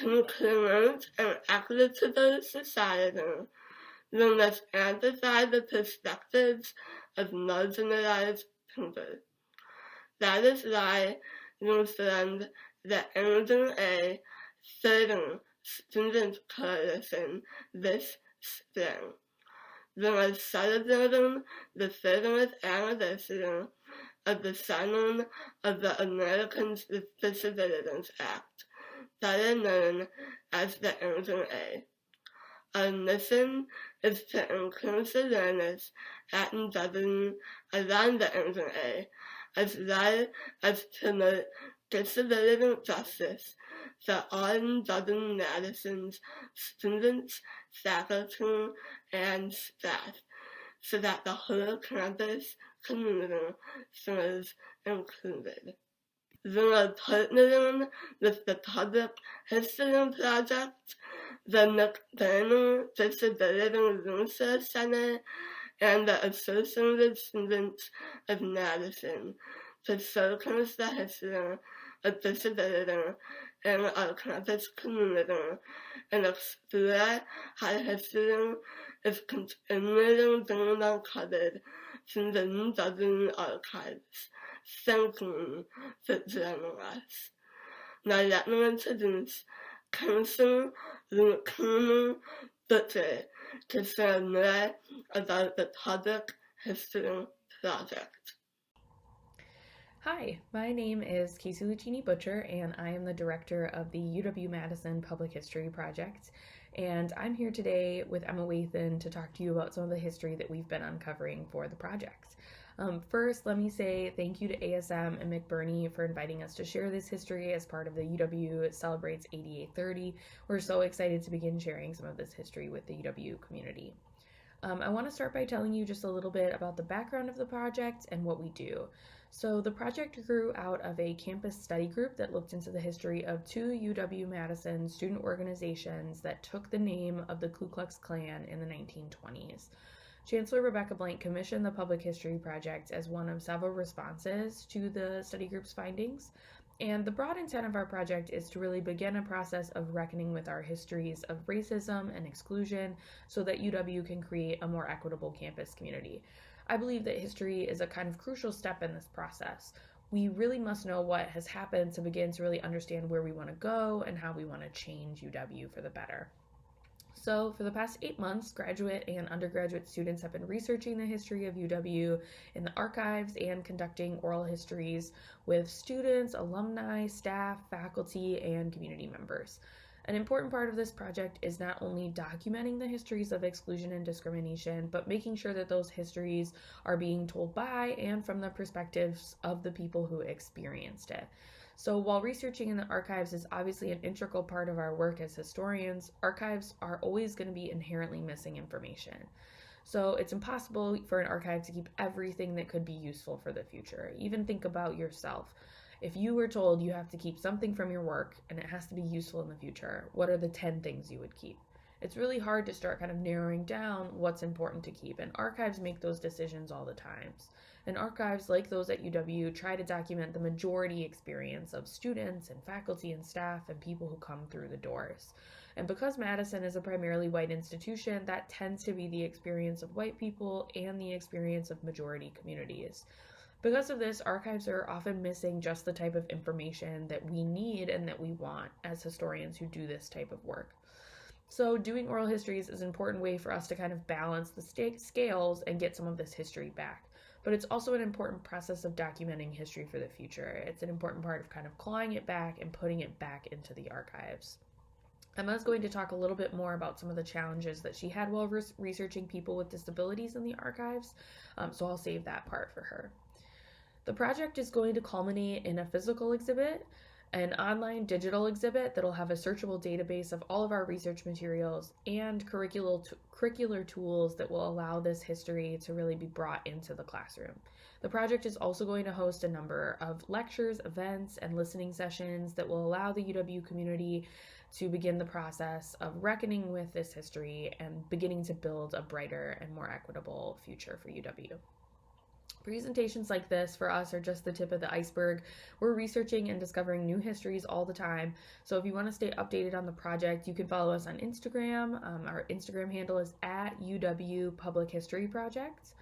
concurrent and equitable society, we must amplify the perspectives of marginalized people. That is why we formed the ADA30 Student Coalition this spring. We are celebrating the 30th anniversary of the signing of the Americans with Disabilities Act, better known as the ADA. Our mission is to increase awareness and governing around the ADA, as well as promote disability justice for all in Madison's students, faculty, and staff, so that the whole campus community feels included. We are partnering with the Public History Project, the McBurney Disability Resource Center, and the Associated Students of Madison to showcase the history of disability in our campus community and explore how history is continually being uncovered from the UW archives. Thank you for joining us. Now let me introduce Kacie, Lucchini, Butcher to share more about the Public History Project. Hi, my name is Kacie Lucchini Butcher, and I am the director of the UW-Madison Public History Project. And I'm here today with Emma Wathen to talk to you about some of the history that we've been uncovering for the project. First, let me say thank you to ASM and McBurney for inviting us to share this history as part of the UW Celebrates ADA30. We're so excited to begin sharing some of this history with the UW community. I want to start by telling you just a little bit about the background of the project and what we do. So the project grew out of a campus study group that looked into the history of two UW-Madison student organizations that took the name of the Ku Klux Klan in the 1920s. Chancellor Rebecca Blank commissioned the Public History Project as one of several responses to the study group's findings. And the broad intent of our project is to really begin a process of reckoning with our histories of racism and exclusion so that UW can create a more equitable campus community. I believe that history is a kind of crucial step in this process. We really must know what has happened to begin to really understand where we want to go and how we want to change UW for the better. So for the past 8 months, graduate and undergraduate students have been researching the history of UW in the archives and conducting oral histories with students, alumni, staff, faculty, and community members. An important part of this project is not only documenting the histories of exclusion and discrimination, but making sure that those histories are being told by and from the perspectives of the people who experienced it. So while researching in the archives is obviously an integral part of our work as historians, archives are always going to be inherently missing information. So it's impossible for an archive to keep everything that could be useful for the future. Even think about yourself. If you were told you have to keep something from your work and it has to be useful in the future, what are the 10 things you would keep? It's really hard to start kind of narrowing down what's important to keep, and archives make those decisions all the time. And archives, like those at UW, try to document the majority experience of students and faculty and staff and people who come through the doors. And because Madison is a primarily white institution, that tends to be the experience of white people and the experience of majority communities. Because of this, archives are often missing just the type of information that we need and that we want as historians who do this type of work. So doing oral histories is an important way for us to kind of balance the scales and get some of this history back. But it's also an important process of documenting history for the future. It's an important part of kind of clawing it back and putting it back into the archives. Emma's going to talk a little bit more about some of the challenges that she had while researching people with disabilities in the archives, so I'll save that part for her. The project is going to culminate in a physical exhibit, an online digital exhibit that'll have a searchable database of all of our research materials, and curricular tools that will allow this history to really be brought into the classroom. The project is also going to host a number of lectures, events, and listening sessions that will allow the UW community to begin the process of reckoning with this history and beginning to build a brighter and more equitable future for UW. Presentations like this for us are just the tip of the iceberg. We're researching and discovering new histories all the time. So if you want to stay updated on the project, you can follow us on Instagram. Our Instagram handle is at UW Public History Project.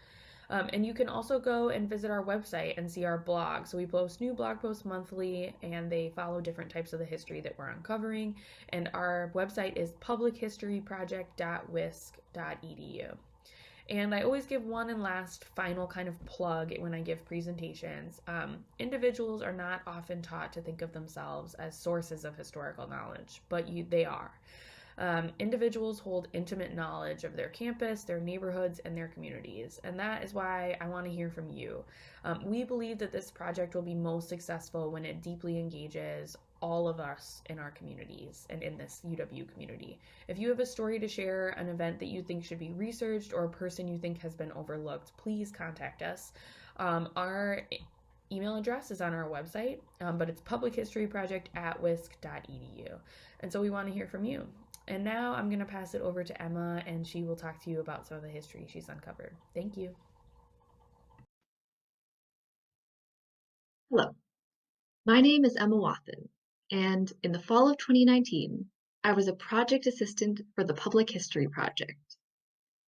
And you can also go and visit our website and see our blog. So we post new blog posts monthly, and they follow different types of the history that we're uncovering. And our website is publichistoryproject.wisc.edu. And I always give one and last final kind of plug when I give presentations. Individuals are not often taught to think of themselves as sources of historical knowledge, but they are. Individuals hold intimate knowledge of their campus, their neighborhoods, and their communities, and that is why I want to hear from you. We believe that this project will be most successful when it deeply engages all of us in our communities and in this UW community. If you have a story to share, an event that you think should be researched, or a person you think has been overlooked, please contact us. Our email address is on our website, but it's publichistoryproject@wisc.edu. And so we want to hear from you. And now I'm going to pass it over to Emma, and she will talk to you about some of the history she's uncovered. Thank you. Hello, my name is Emma Wathen, and in the fall of 2019, I was a project assistant for the Public History Project.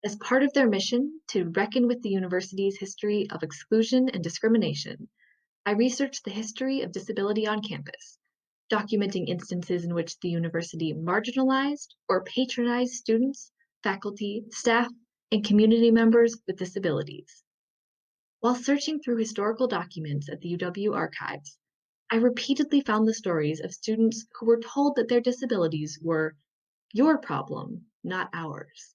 As part of their mission to reckon with the university's history of exclusion and discrimination, I researched the history of disability on campus, documenting instances in which the university marginalized or patronized students, faculty, staff, and community members with disabilities. While searching through historical documents at the UW archives, I repeatedly found the stories of students who were told that their disabilities were your problem, not ours.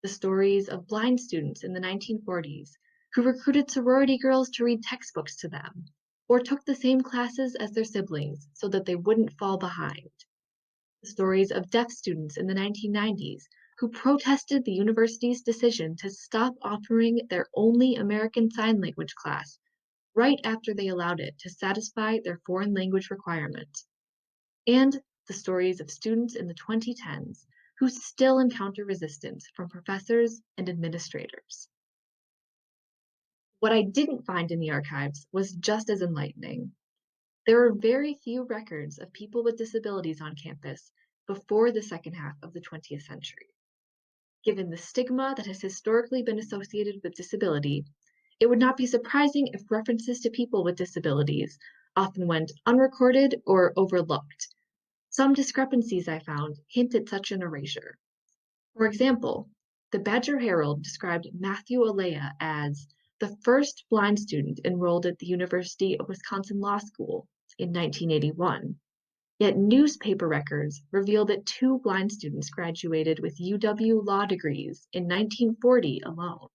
The stories of blind students in the 1940s who recruited sorority girls to read textbooks to them, or took the same classes as their siblings so that they wouldn't fall behind. The stories of deaf students in the 1990s who protested the university's decision to stop offering their only American Sign Language class right after they allowed it to satisfy their foreign language requirement. And the stories of students in the 2010s who still encounter resistance from professors and administrators. What I didn't find in the archives was just as enlightening. There are very few records of people with disabilities on campus before the second half of the 20th century. Given the stigma that has historically been associated with disability, it would not be surprising if references to people with disabilities often went unrecorded or overlooked. Some discrepancies I found hint at such an erasure. For example, the Badger Herald described Matthew Alea as the first blind student enrolled at the University of Wisconsin Law School in 1981. Yet newspaper records reveal that 2 blind students graduated with UW law degrees in 1940 alone.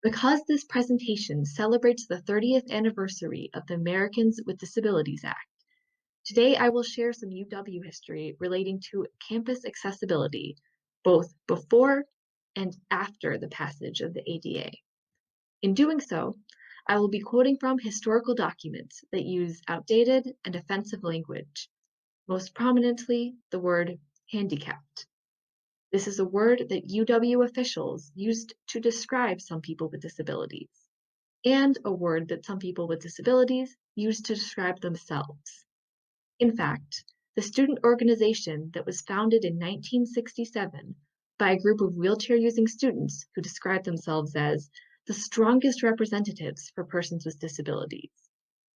Because this presentation celebrates the 30th anniversary of the Americans with Disabilities Act, today I will share some UW history relating to campus accessibility, both before and after the passage of the ADA. In doing so, I will be quoting from historical documents that use outdated and offensive language, most prominently the word handicapped. This is a word that UW officials used to describe some people with disabilities, and a word that some people with disabilities used to describe themselves. In fact, the student organization that was founded in 1967 by a group of wheelchair-using students who described themselves as the strongest representatives for persons with disabilities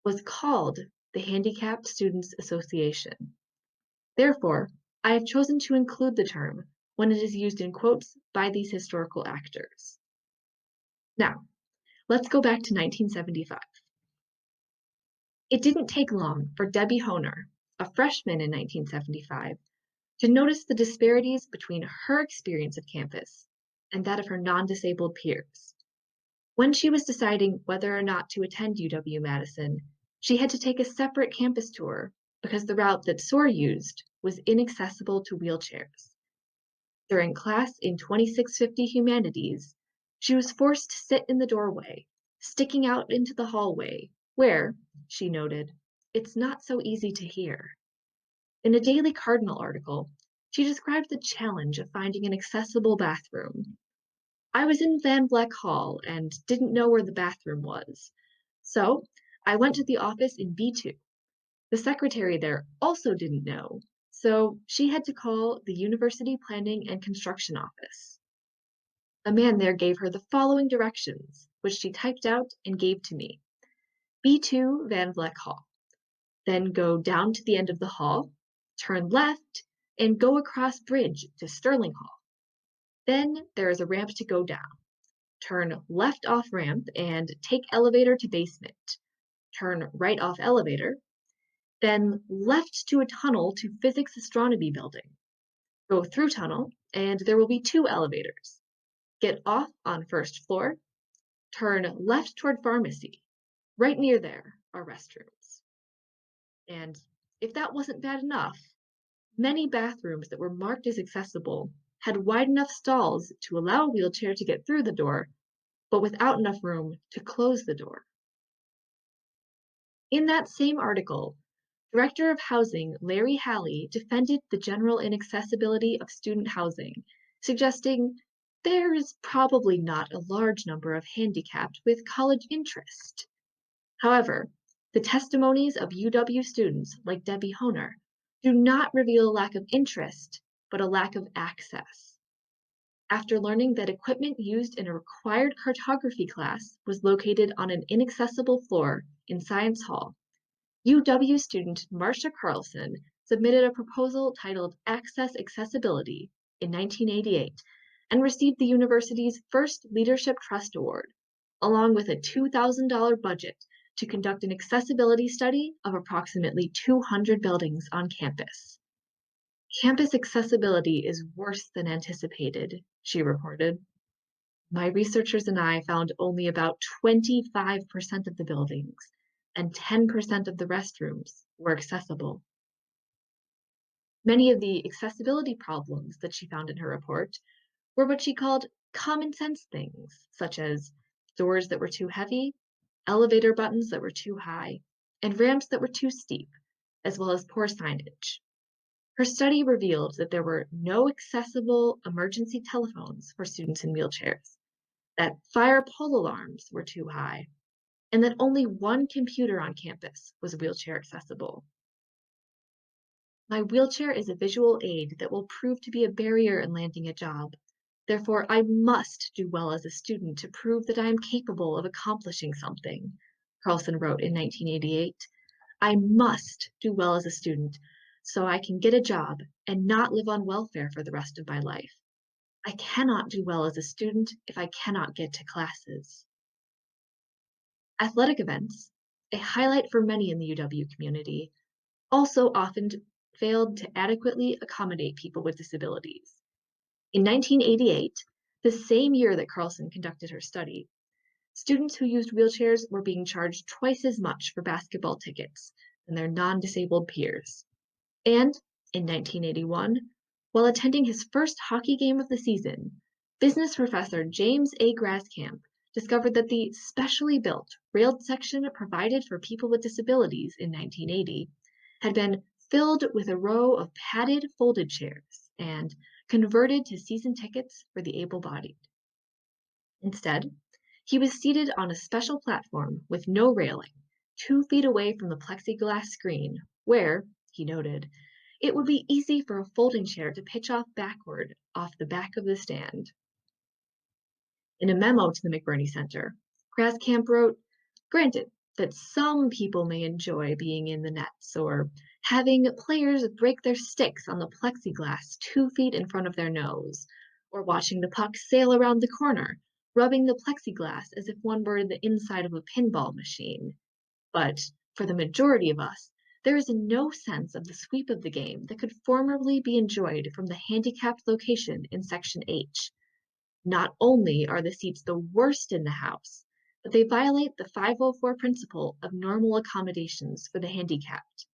was called the Handicapped Students Association. Therefore, I have chosen to include the term when it is used in quotes by these historical actors. Now, let's go back to 1975. It didn't take long for Debbie Honer, a freshman in 1975, to notice the disparities between her experience of campus and that of her non-disabled peers. When she was deciding whether or not to attend UW-Madison, she had to take a separate campus tour because the route that SOAR used was inaccessible to wheelchairs. During class in 2650 Humanities, she was forced to sit in the doorway, sticking out into the hallway, where, she noted, it's not so easy to hear. In a Daily Cardinal article, she described the challenge of finding an accessible bathroom. I was in Van Vleck Hall and didn't know where the bathroom was. So I went to the office in B2. The secretary there also didn't know, so she had to call the University Planning and Construction Office. A man there gave her the following directions, which she typed out and gave to me. B2 Van Vleck Hall. Then go down to the end of the hall, turn left, and go across bridge to Sterling Hall. Then there is a ramp to go down. Turn left off ramp and take elevator to basement. Turn right off elevator, then left to a tunnel to Physics Astronomy building. Go through tunnel, and there will be 2 elevators. Get off on first floor, turn left toward pharmacy. Right near there are restrooms. And if that wasn't bad enough, many bathrooms that were marked as accessible had wide enough stalls to allow a wheelchair to get through the door, but without enough room to close the door. In that same article, Director of Housing Larry Halley defended the general inaccessibility of student housing, suggesting there is probably not a large number of handicapped with college interest. However, the testimonies of UW students like Debbie Honer do not reveal a lack of interest, but a lack of access. After learning that equipment used in a required cartography class was located on an inaccessible floor in Science Hall, UW student Marcia Carlson submitted a proposal titled Access Accessibility in 1988 and received the university's first Leadership Trust Award, along with a $2,000 budget to conduct an accessibility study of approximately 200 buildings on campus. Campus accessibility is worse than anticipated, she reported. My researchers and I found only about 25% of the buildings and 10% of the restrooms were accessible. Many of the accessibility problems that she found in her report were what she called common sense things, such as doors that were too heavy, elevator buttons that were too high, and ramps that were too steep, as well as poor signage. Her study revealed that there were no accessible emergency telephones for students in wheelchairs, that fire pole alarms were too high, and that only 1 computer on campus was wheelchair accessible. My wheelchair is a visual aid that will prove to be a barrier in landing a job. Therefore, I must do well as a student to prove that I am capable of accomplishing something, Carlson wrote in 1988. I must do well as a student so I can get a job and not live on welfare for the rest of my life. I cannot do well as a student if I cannot get to classes. Athletic events, a highlight for many in the UW community, also often failed to adequately accommodate people with disabilities. In 1988, the same year that Carlson conducted her study, students who used wheelchairs were being charged twice as much for basketball tickets than their non-disabled peers. And in 1981, while attending his first hockey game of the season, business professor James A. Graskamp discovered that the specially built railed section provided for people with disabilities in 1980 had been filled with a row of padded folded chairs and converted to season tickets for the able-bodied. Instead, he was seated on a special platform with no railing, 2 feet away from the plexiglass screen, where, he noted, it would be easy for a folding chair to pitch off backward off the back of the stand. In a memo to the McBurney Center, Graskamp wrote, "Granted that some people may enjoy being in the nets or having players break their sticks on the plexiglass 2 feet in front of their nose, or watching the puck sail around the corner, rubbing the plexiglass as if one were in the inside of a pinball machine. But for the majority of us, there is no sense of the sweep of the game that could formerly be enjoyed from the handicapped location in Section H. Not only are the seats the worst in the house, but they violate the 504 principle of normal accommodations for the handicapped.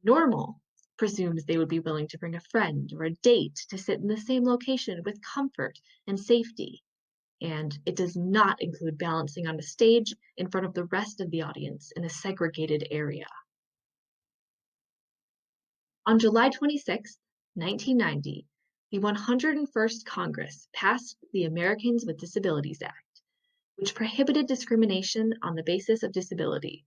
Normal presumes they would be willing to bring a friend or a date to sit in the same location with comfort and safety, and it does not include balancing on a stage in front of the rest of the audience in a segregated area." On July 26, 1990, the 101st Congress passed the Americans with Disabilities Act, which prohibited discrimination on the basis of disability.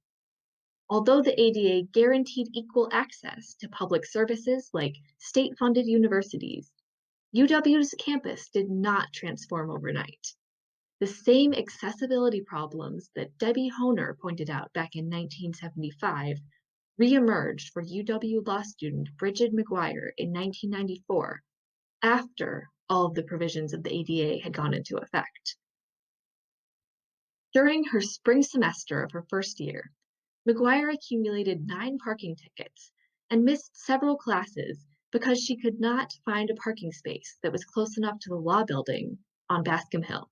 Although the ADA guaranteed equal access to public services like state-funded universities, UW's campus did not transform overnight. The same accessibility problems that Debbie Hohner pointed out back in 1975 reemerged for UW law student Bridget McGuire in 1994, after all of the provisions of the ADA had gone into effect. During her spring semester of her first year, McGuire accumulated 9 parking tickets and missed several classes because she could not find a parking space that was close enough to the law building on Bascom Hill.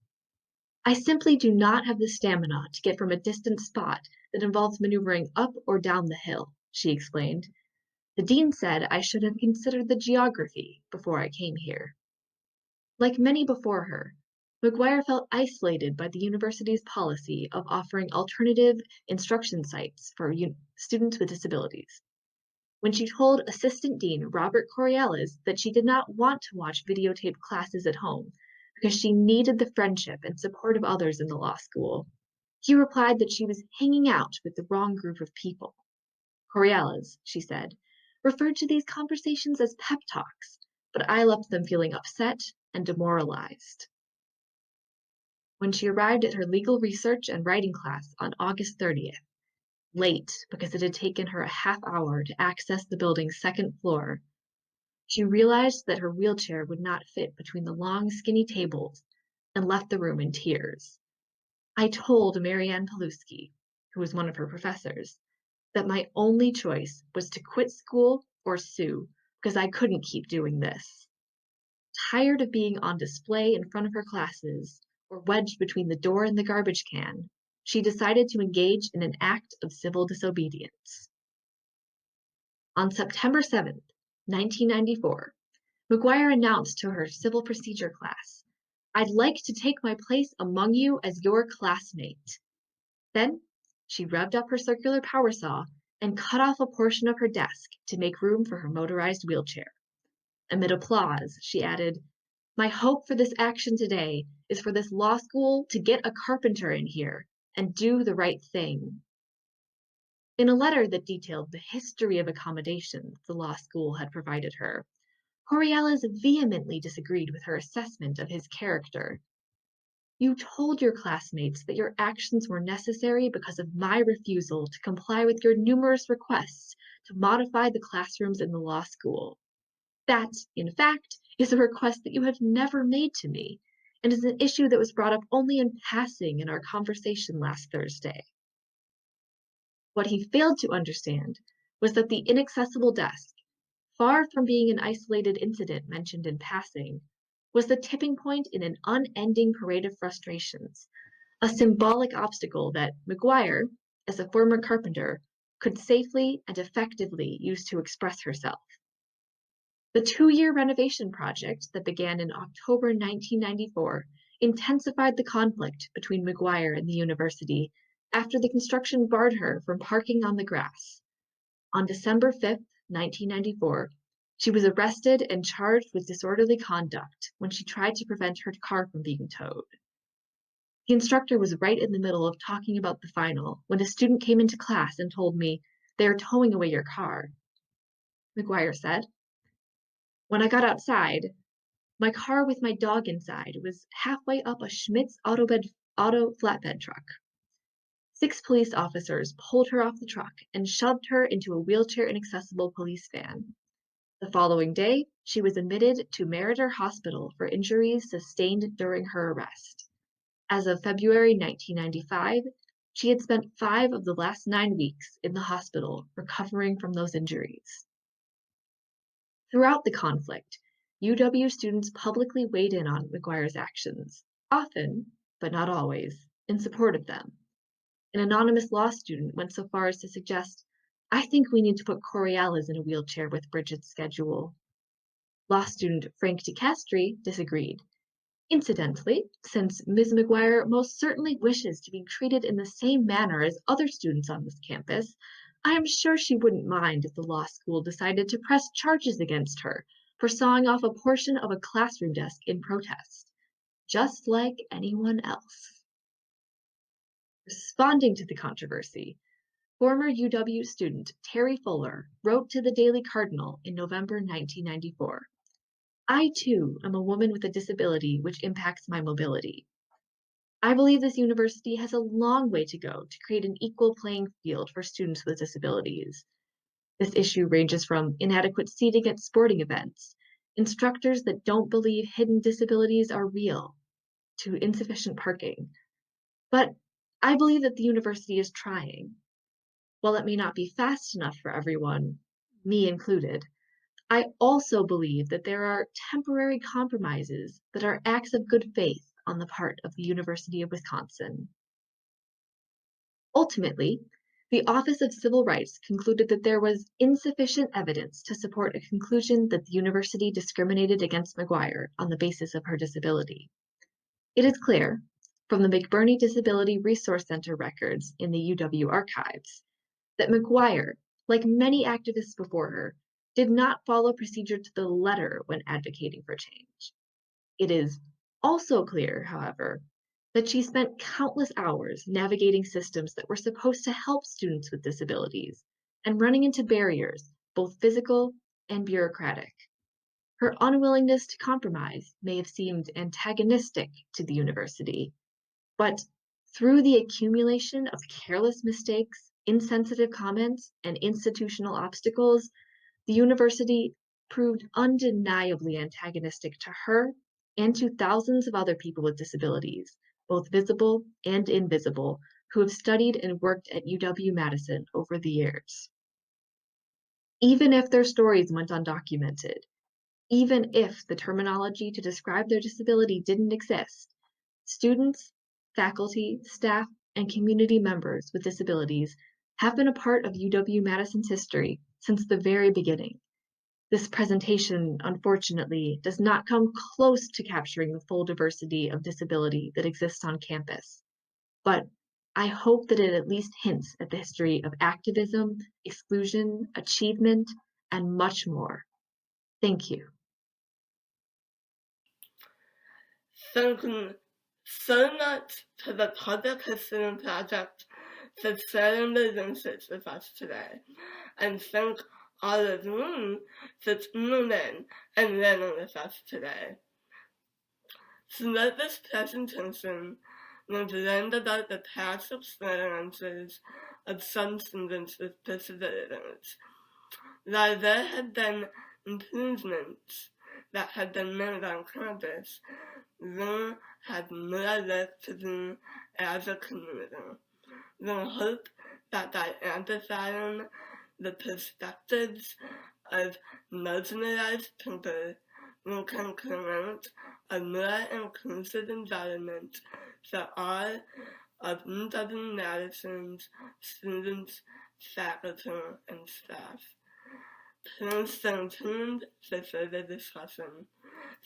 I simply do not have the stamina to get from a distant spot that involves maneuvering up or down the hill, she explained. The dean said I should have considered the geography before I came here. Like many before her, McGuire felt isolated by the university's policy of offering alternative instruction sites for students with disabilities. When she told Assistant Dean Robert Correales that she did not want to watch videotaped classes at home because she needed the friendship and support of others in the law school, he replied that she was hanging out with the wrong group of people. Correales, she said, referred to these conversations as pep talks, but I left them feeling upset and demoralized. When she arrived at her legal research and writing class on August 30th, late because it had taken her a half hour to access the building's second floor, she realized that her wheelchair would not fit between the long, skinny tables and left the room in tears. I told Marianne Paluski, who was one of her professors, that my only choice was to quit school or sue because I couldn't keep doing this. Tired of being on display in front of her classes or wedged between the door and the garbage can, she decided to engage in an act of civil disobedience. On September 7th, 1994, McGuire announced to her civil procedure class, "I'd like to take my place among you as your classmate." Then she revved up her circular power saw and cut off a portion of her desk to make room for her motorized wheelchair. Amid applause, she added, "My hope for this action today is for this law school to get a carpenter in here and do the right thing." In a letter that detailed the history of accommodations the law school had provided her, Correales vehemently disagreed with her assessment of his character. "You told your classmates that your actions were necessary because of my refusal to comply with your numerous requests to modify the classrooms in the law school. That, in fact, is a request that you have never made to me, and is an issue that was brought up only in passing in our conversation last Thursday." What he failed to understand was that the inaccessible desk, far from being an isolated incident mentioned in passing, was the tipping point in an unending parade of frustrations, a symbolic obstacle that McGuire, as a former carpenter, could safely and effectively use to express herself. The 2-year renovation project that began in October 1994 intensified the conflict between McGuire and the university after the construction barred her from parking on the grass. On December 5th, 1994, she was arrested and charged with disorderly conduct when she tried to prevent her car from being towed. The instructor was right in the middle of talking about the final when a student came into class and told me, "They are towing away your car," McGuire said. "When I got outside, my car with my dog inside was halfway up a Schmitz auto flatbed truck. 6 police officers pulled her off the truck and shoved her into a wheelchair-inaccessible police van. The following day, she was admitted to Meriter Hospital for injuries sustained during her arrest. As of February 1995, she had spent 5 of the last 9 weeks in the hospital recovering from those injuries." Throughout the conflict, UW students publicly weighed in on McGuire's actions, often, but not always, in support of them. An anonymous law student went so far as to suggest, "I think we need to put Correales in a wheelchair with Bridget's schedule." Law student Frank DeCastri disagreed. "Incidentally, since Ms. McGuire most certainly wishes to be treated in the same manner as other students on this campus, I am sure she wouldn't mind if the law school decided to press charges against her for sawing off a portion of a classroom desk in protest, just like anyone else. Responding to the controversy, former UW student Terry Fuller wrote to the Daily Cardinal in November 1994, "I too am a woman with a disability which impacts my mobility. I believe this university has a long way to go to create an equal playing field for students with disabilities. This issue ranges from inadequate seating at sporting events, instructors that don't believe hidden disabilities are real, to insufficient parking. But I believe that the university is trying. While it may not be fast enough for everyone, me included, I also believe that there are temporary compromises that are acts of good faith on the part of the University of Wisconsin." Ultimately, the Office of Civil Rights concluded that there was insufficient evidence to support a conclusion that the university discriminated against McGuire on the basis of her disability. It is clear, from the McBurney Disability Resource Center records in the UW archives, that McGuire, like many activists before her, did not follow procedure to the letter when advocating for change. It is also clear, however, that she spent countless hours navigating systems that were supposed to help students with disabilities and running into barriers, both physical and bureaucratic. Her unwillingness to compromise may have seemed antagonistic to the university, but through the accumulation of careless mistakes, insensitive comments, and institutional obstacles, the university proved undeniably antagonistic to her and to thousands of other people with disabilities, both visible and invisible, who have studied and worked at UW-Madison over the years. Even if their stories went undocumented, even if the terminology to describe their disability didn't exist, students, faculty, staff, and community members with disabilities have been a part of UW-Madison's history since the very beginning. This presentation, unfortunately, does not come close to capturing the full diversity of disability that exists on campus, but I hope that it at least hints at the history of activism, exclusion, achievement, and much more. Thank you. Thank you so much to the Public History Project for sharing the research with us today, and thank all of you for tuning in and learning with us today. Throughout this presentation, we've learned about the past experiences of some students with disabilities. While there have been improvements that have been made on campus, we have more work to do as a community. We hope that by amplifying the perspectives of marginalized people, we can create a more inclusive environment for all of UW-Madison's students, faculty, and staff. Please stay tuned for further discussion.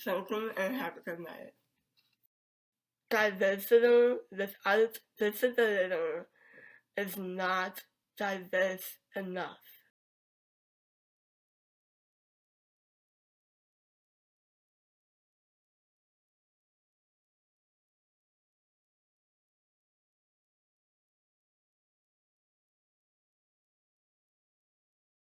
Thank you and have a good night. Diversity without disability is not diverse enough.